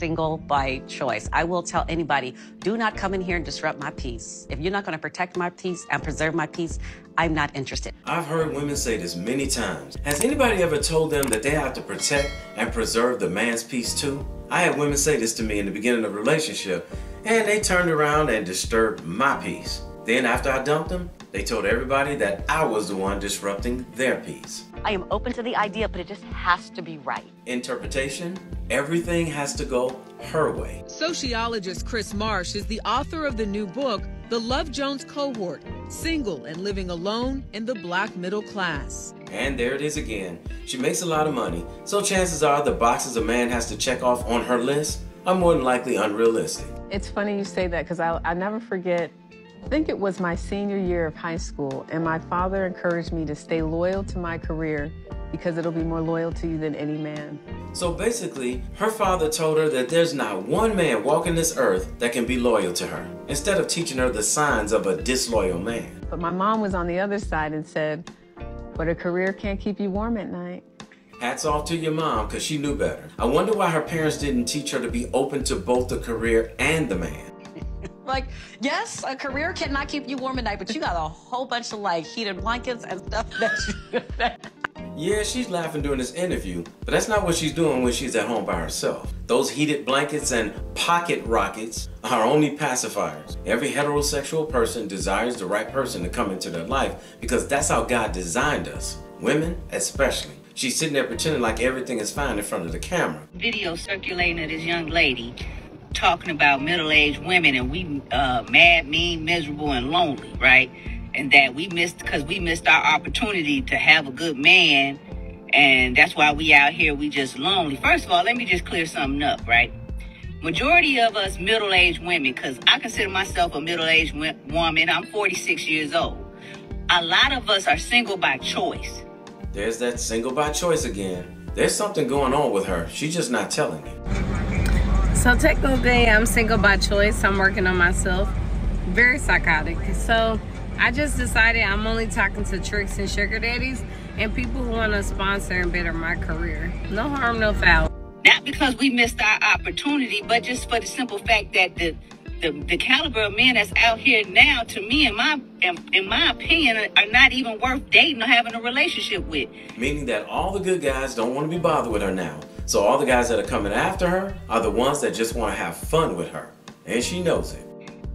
single by choice. I will tell anybody, do not come in here and disrupt my peace. If you're not going to protect my peace and preserve my peace, I'm not interested. I've heard women say this many times. Has anybody ever told them that they have to protect and preserve the man's peace too? I had women say this to me in the beginning of a relationship, and they turned around and disturbed my peace. Then after I dumped them, they told everybody that I was the one disrupting their peace. I am open to the idea, but it just has to be right. Interpretation, everything has to go her way. Sociologist Chris Marsh is the author of the new book, The Love Jones Cohort, Single and Living Alone in the Black Middle Class. And there it is again. She makes a lot of money, so chances are the boxes a man has to check off on her list are more than likely unrealistic. It's funny you say that, because I never forget, I think it was my senior year of high school, and my father encouraged me to stay loyal to my career because it'll be more loyal to you than any man. So basically, her father told her that there's not one man walking this earth that can be loyal to her, instead of teaching her the signs of a disloyal man. But my mom was on the other side and said, but a career can't keep you warm at night. Hats off to your mom, because she knew better. I wonder why her parents didn't teach her to be open to both the career and the man. Like, yes, a career cannot keep you warm at night, but you got a whole bunch of like heated blankets and stuff that Yeah, she's laughing during this interview, but that's not what she's doing when she's at home by herself. Those heated blankets and pocket rockets are only pacifiers. Every heterosexual person desires the right person to come into their life because that's how God designed us. Women, especially. She's sitting there pretending like everything is fine in front of the camera. Video circulating of this young lady talking about middle-aged women, and we mad, mean, miserable, and lonely, right? And that we missed our opportunity to have a good man, and that's why we out here, we just lonely. First of all, let me just clear something up, right? Majority of us middle-aged women, because I consider myself a middle-aged woman, I'm 46 years old. A lot of us are single by choice. There's that single by choice again. There's something going on with her. She's just not telling you. So technically, I'm single by choice. I'm working on myself. Very psychotic. So I just decided I'm only talking to tricks and sugar daddies and people who want to sponsor and better my career. No harm, no foul. Not because we missed our opportunity, but just for the simple fact that the caliber of men that's out here now, to me, in my opinion, are not even worth dating or having a relationship with. Meaning that all the good guys don't want to be bothered with her now. So all the guys that are coming after her are the ones that just want to have fun with her. And she knows it.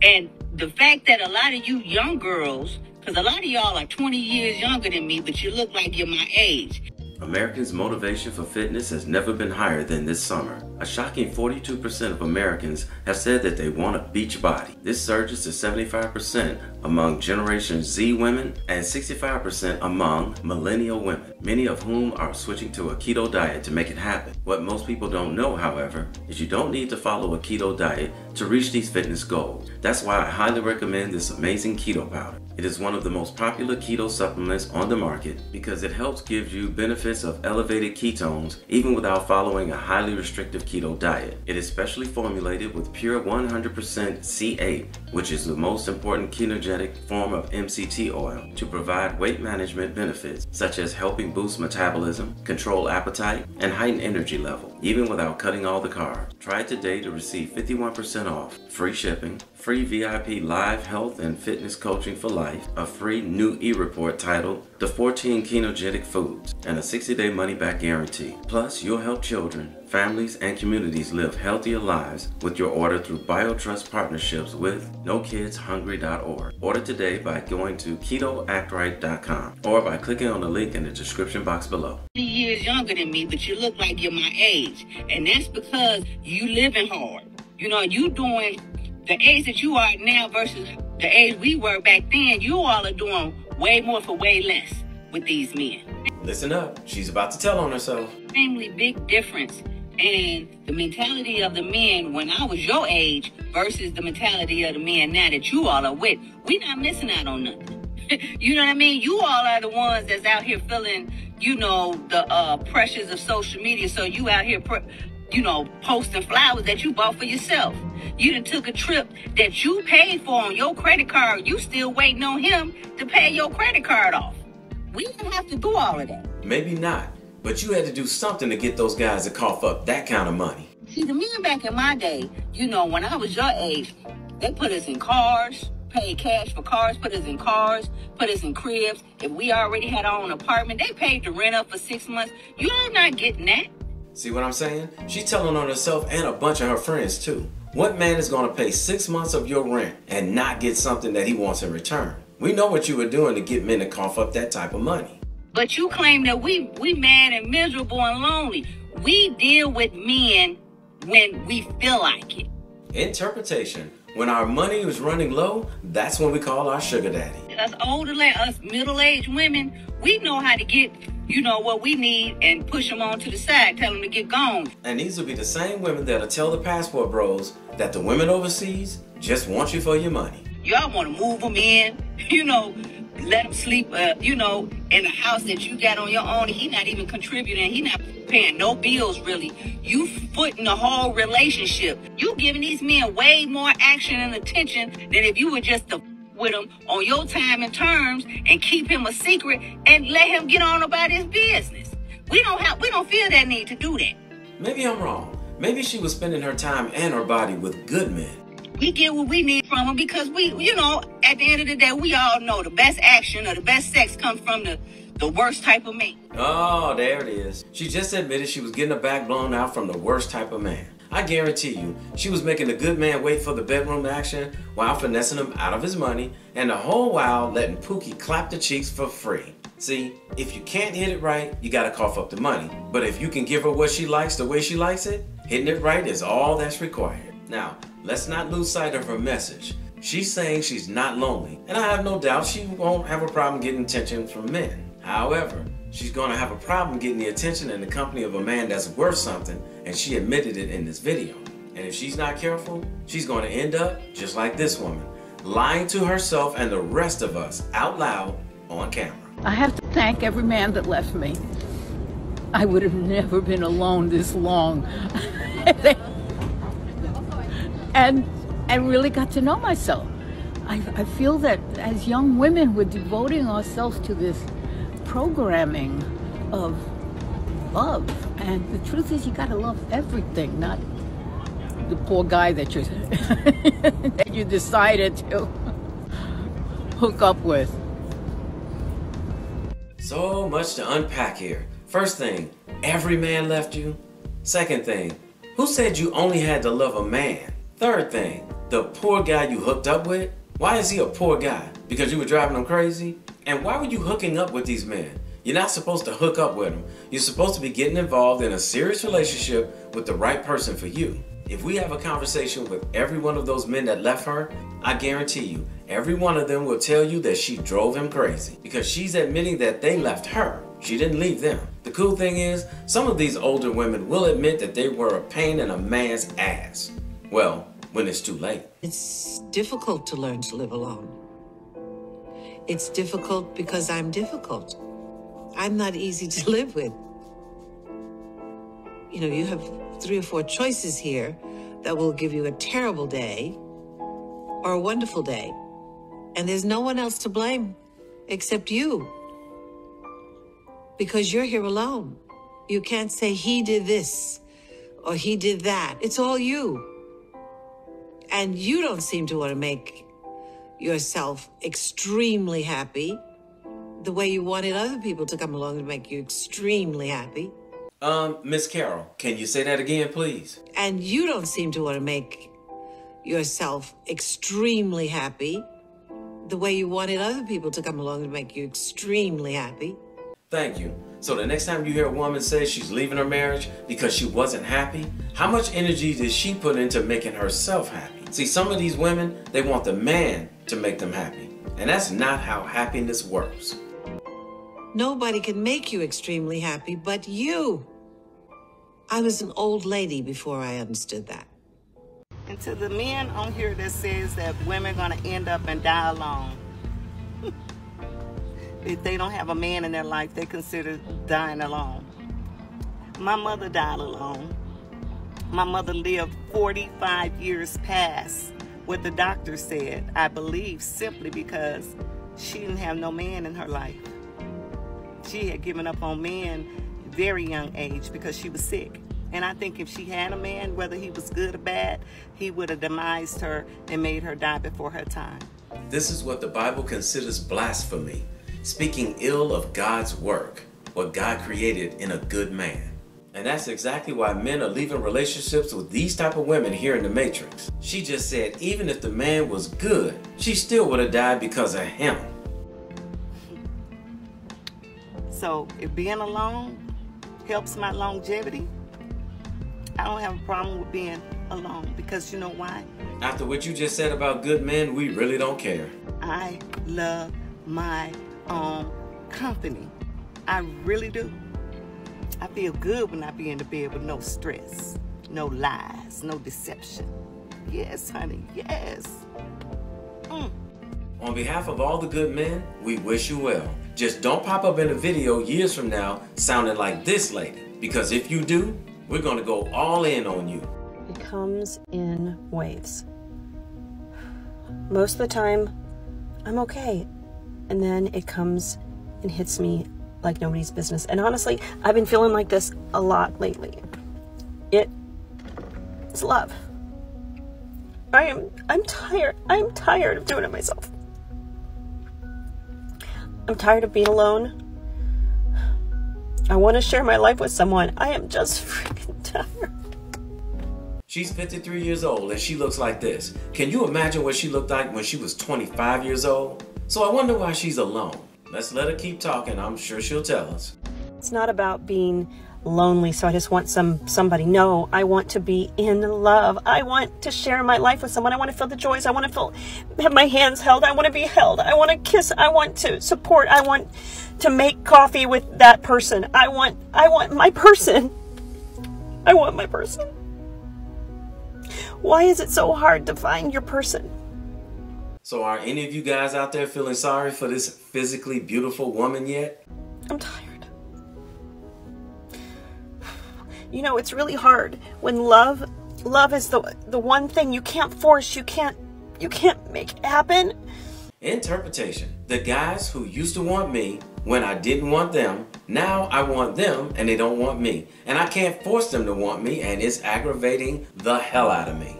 And the fact that a lot of you young girls, because a lot of y'all are 20 years younger than me, but you look like you're my age. Americans' motivation for fitness has never been higher than this summer. A shocking 42% of Americans have said that they want a beach body. This surges to 75% among Generation Z women and 65% among millennial women, many of whom are switching to a keto diet to make it happen. What most people don't know, however, is you don't need to follow a keto diet to reach these fitness goals. That's why I highly recommend this amazing keto powder. It is one of the most popular keto supplements on the market because it helps give you benefits of elevated ketones even without following a highly restrictive keto diet. It is specially formulated with pure 100% C8, which is the most important ketogenic form of MCT oil, to provide weight management benefits such as helping boost metabolism, control appetite, and heighten energy level, even without cutting all the carbs. Try it today to receive 51% off, free shipping, free VIP live health and fitness coaching for life, a free new e-report titled The 14 Ketogenic Foods, and a 60-day money-back guarantee. Plus, you'll help children, families, and communities live healthier lives with your order through BioTrust partnerships with NoKidsHungry.org. Order today by going to KetoActRight.com or by clicking on the link in the description box below. 20 years younger than me, but you look like you're my age. And that's because you living hard. You know, you doing the age that you are now versus the age we were back then. You all are doing way more for way less with these men. Listen up, she's about to tell on herself. Extremely big difference in the mentality of the men when I was your age versus the mentality of the men now that you all are with. We not missing out on nothing. You know what I mean? You all are the ones that's out here feeling, you know, the pressures of social media. So you out here, you know, posting flowers that you bought for yourself. You done took a trip that you paid for on your credit card. You still waiting on him to pay your credit card off. We don't have to do all of that. Maybe not, but you had to do something to get those guys to cough up that kind of money. See, the men back in my day, you know, when I was your age, they put us in cars, paid cash for cars, put us in cars, put us in cribs. If we already had our own apartment, they paid to rent up for 6 months. You're not getting that. See what I'm saying? She's telling on herself and a bunch of her friends too. What man is going to pay 6 months of your rent and not get something that he wants in return? We know what you were doing to get men to cough up that type of money. But you claim that we mad and miserable and lonely. We deal with men when we feel like it. Interpretation. When our money is running low, that's when we call our sugar daddy. Us us middle-aged women, we know how to get, you know, what we need and push them on to the side, tell them to get gone. And these will be the same women that'll tell the passport bros that the women overseas just want you for your money. Y'all want to move them in, you know, let them sleep, you know, in the house that you got on your own. He not even contributing. He not paying no bills, really. You footing the whole relationship. You giving these men way more action and attention than if you were just to with him on your time and terms and keep him a secret and let him get on about his business. We don't feel that need to do that. Maybe I'm wrong. Maybe she was spending her time and her body with good men. We get what we need from them because we, you know, at the end of the day, we all know the best action or the best sex comes from the worst type of man. Oh, there it is. She just admitted she was getting her back blown out from the worst type of man. I guarantee you, she was making the good man wait for the bedroom action while finessing him out of his money, and the whole while letting Pookie clap the cheeks for free. See, if you can't hit it right, you gotta cough up the money. But if you can give her what she likes the way she likes it, hitting it right is all that's required. Now, let's not lose sight of her message. She's saying she's not lonely, and I have no doubt she won't have a problem getting attention from men. However, she's going to have a problem getting the attention in the company of a man that's worth something, and she admitted it in this video. And if she's not careful, she's going to end up just like this woman, lying to herself and the rest of us out loud on camera. I have to thank every man that left me. I would have never been alone this long. and really got to know myself. I feel that as young women, we're devoting ourselves to this programming of love. And the truth is, you gotta love everything, not the poor guy that you that you decided to hook up with. So much to unpack here. First thing, every man left you. Second thing, who said you only had to love a man? Third thing, the poor guy you hooked up with? Why is he a poor guy? Because you were driving him crazy? And why were you hooking up with these men? You're not supposed to hook up with them. You're supposed to be getting involved in a serious relationship with the right person for you. If we have a conversation with every one of those men that left her, I guarantee you, every one of them will tell you that she drove him crazy because she's admitting that they left her. She didn't leave them. The cool thing is, some of these older women will admit that they were a pain in a man's ass. Well, when it's too late. It's difficult to learn to live alone. It's difficult because I'm difficult. I'm not easy to live with. You know, you have 3 or 4 choices here that will give you a terrible day or a wonderful day. And there's no one else to blame except you. Because you're here alone. You can't say he did this or he did that. It's all you. And you don't seem to want to make yourself extremely happy the way you wanted other people to come along and make you extremely happy. Miss Carol, can you say that again, please? And you don't seem to want to make yourself extremely happy the way you wanted other people to come along and make you extremely happy. Thank you. So the next time you hear a woman say she's leaving her marriage because she wasn't happy, how much energy did she put into making herself happy? See, some of these women, they want the man to make them happy. And that's not how happiness works. Nobody can make you extremely happy but you. I was an old lady before I understood that. And to the men on here that says that women are going to end up and die alone. If they don't have a man in their life, they consider dying alone. My mother died alone. My mother lived 45 years past what the doctor said, I believe, simply because she didn't have no man in her life. She had given up on men at a very young age because she was sick. And I think if she had a man, whether he was good or bad, he would have demised her and made her die before her time. This is what the Bible considers blasphemy, speaking ill of God's work, what God created in a good man. And that's exactly why men are leaving relationships with these type of women here in the Matrix. She just said even if the man was good, she still would have died because of him. So if being alone helps my longevity, I don't have a problem with being alone, because you know why? After what you just said about good men, we really don't care. I love my own company. I really do. I feel good when I be in the bed with no stress, no lies, no deception. Yes, honey, yes. On behalf of all the good men, we wish you well. Just don't pop up in a video years from now sounding like this lady, because if you do, we're gonna go all in on you. It comes in waves. Most of the time, I'm okay. And then it comes and hits me like nobody's business. And honestly, I've been feeling like this a lot lately. It's love. I'm tired. I'm tired of doing it myself. I'm tired of being alone. I want to share my life with someone. I am just freaking tired. She's 53 years old and she looks like this. Can you imagine what she looked like when she was 25 years old? So I wonder why she's alone. Let's let her keep talking. I'm sure she'll tell us. It's not about being lonely, so I just want somebody. No, I want to be in love. I want to share my life with someone. I want to feel the joys. I want to have my hands held. I want to be held. I want to kiss. I want to support. I want to make coffee with that person. I want my person. I want my person. Why is it so hard to find your person? So are any of you guys out there feeling sorry for this physically beautiful woman yet? I'm tired. You know, it's really hard when love is the one thing you can't force, you can't make happen. Interpretation. The guys who used to want me when I didn't want them, now I want them and they don't want me. And I can't force them to want me, and it's aggravating the hell out of me.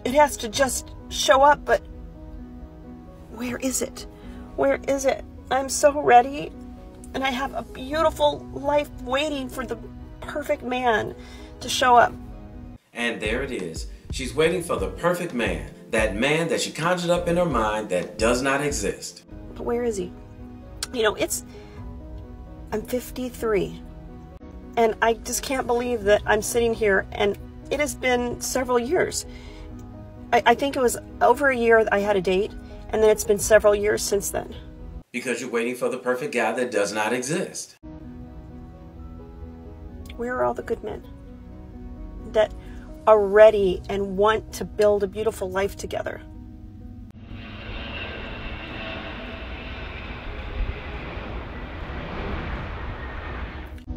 It has to just show up, but where is it? Where is it? I'm so ready, and I have a beautiful life waiting for the perfect man to show up. And there it is. She's waiting for the perfect man. That man that she conjured up in her mind that does not exist. But where is he? You know, I'm 53, and I just can't believe that I'm sitting here, and it has been several years. I think it was over a year I had a date, and then it's been several years since then. Because you're waiting for the perfect guy that does not exist. Where are all the good men that are ready and want to build a beautiful life together?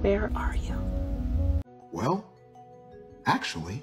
Where are you? Well, actually,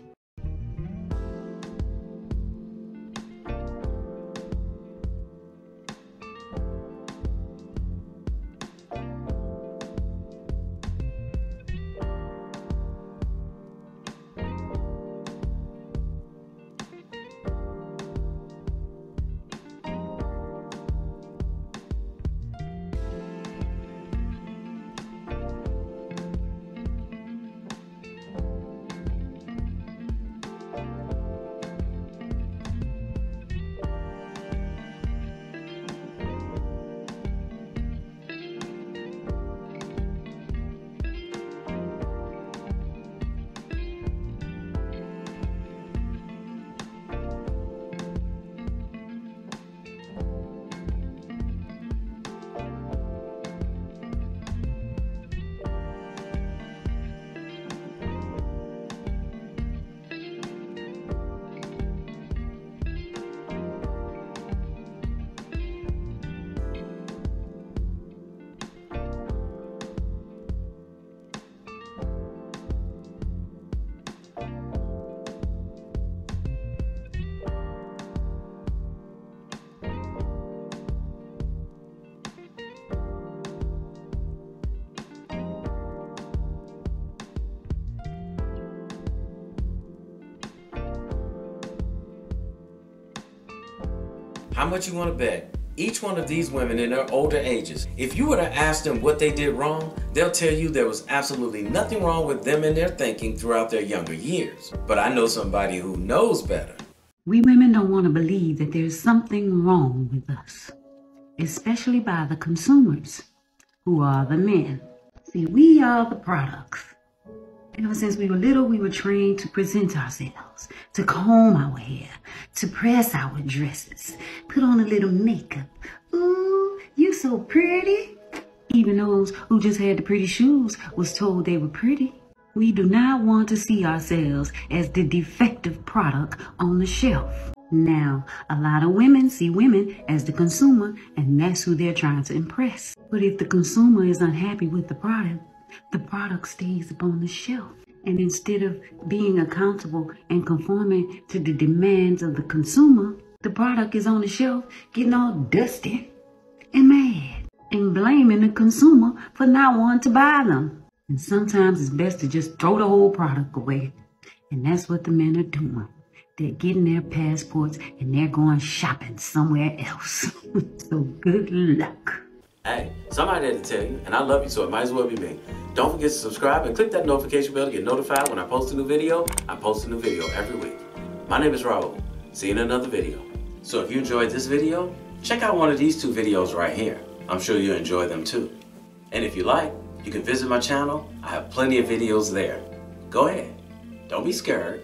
How much you want to bet? Each one of these women in their older ages, if you were to ask them what they did wrong, they'll tell you there was absolutely nothing wrong with them and their thinking throughout their younger years. But I know somebody who knows better. We women don't want to believe that there's something wrong with us, especially by the consumers, who are the men. See, we are the products. Ever since we were little, we were trained to present ourselves, to comb our hair, to press our dresses, put on a little makeup. Ooh, you so pretty. Even those who just had the pretty shoes was told they were pretty. We do not want to see ourselves as the defective product on the shelf. Now, a lot of women see women as the consumer, and that's who they're trying to impress. But if the consumer is unhappy with the product stays up on the shelf. And instead of being accountable and conforming to the demands of the consumer, the product is on the shelf getting all dusty and mad and blaming the consumer for not wanting to buy them. And sometimes it's best to just throw the whole product away. And that's what the men are doing. They're getting their passports and they're going shopping somewhere else. So good luck. Hey, somebody had to tell you, and I love you, so it might as well be me. Don't forget to subscribe and click that notification bell to get notified when I post a new video. I post a new video every week. My name is Raulh. See you in another video. So if you enjoyed this video, check out one of these two videos right here. I'm sure you'll enjoy them too. And if you like, you can visit my channel. I have plenty of videos there. Go ahead. Don't be scared.